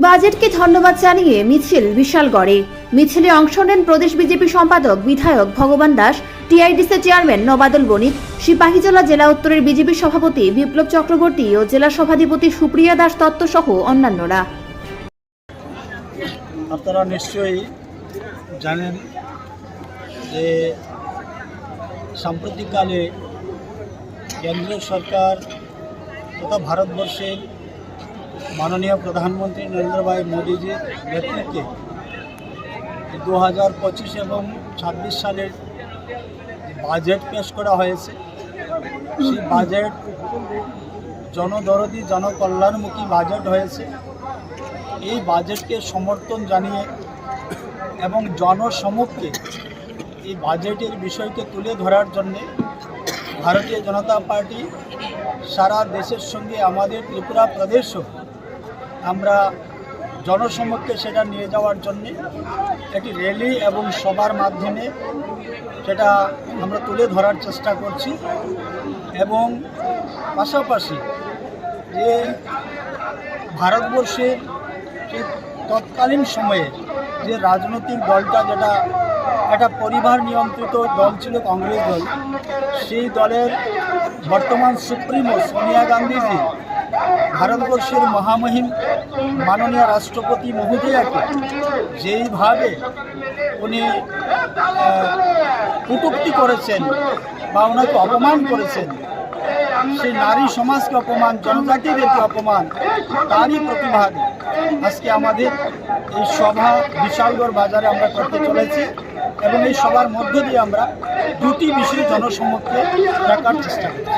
বাজেটকে ধন্যবাদ জানিয়ে মিছিল বিশালগড়ে। মিছিলে অংশ নেন প্রদেশ বিজেপি সম্পাদক বিধায়ক ভগবান দাস, টিআইডিসি চেয়ারম্যান নবাদুল বণিক, সিপাহীজলা জেলা উত্তরের বিজেপি সভাপতি বিপ্লব চক্রবর্তী ও জেলা সভাধিপতি সুপ্রিয়া দাস দত্ত সহ অন্যান্যরা। আপনারা নিশ্চয়ই জানেন যে সাম্প্রতিককালে কেন্দ্রীয় সরকার তথা ভারতবর্ষের মাননীয় প্রধানমন্ত্রী নরেন্দ্র ভাই মোদীজির নেতৃত্বে 2025 এবং 26 সালের বাজেট পেশ করা হয়েছে। সেই বাজেট জনদরদী জনকল্যাণমুখী বাজেট হয়েছে। এই বাজেটকে সমর্থন জানিয়ে এবং জনসমক্ষে এই বাজেটের বিষয়কে তুলে ধরার জন্যে ভারতীয় জনতা পার্টি সারা দেশের সঙ্গে আমাদের ত্রিপুরা প্রদেশও আমরা জনসমক্ষে সেটা নিয়ে যাওয়ার জন্যে একটি র্যালি এবং সভার মাধ্যমে সেটা আমরা তুলে ধরার চেষ্টা করছি। এবং পাশাপাশি যে ভারতবর্ষের সেই তৎকালীন সময়ে যে রাজনৈতিক দলটা যেটা একটা পরিবার নিয়ন্ত্রিত দল ছিল কংগ্রেস দল, সেই দলের বর্তমান সুপ্রিমো সোনিয়া গান্ধীজি ভারতবর্ষের মহামহিম মাননীয় রাষ্ট্রপতি মহোদয়াকে যেইভাবে উনি কটূক্তি করেছেন বা ওনাকে অপমান করেছেন, সেই নারী সমাজকে অপমান, জনজাতিদেরকে অপমান, তারই প্রতিবাদে আজকে আমাদের এই সভা বিশালগড় বাজারে আমরা করতে চলেছি। এবং এই সভার মধ্য দিয়ে আমরা দুটি বিষয় জনসমক্ষে রাখার চেষ্টা করছি।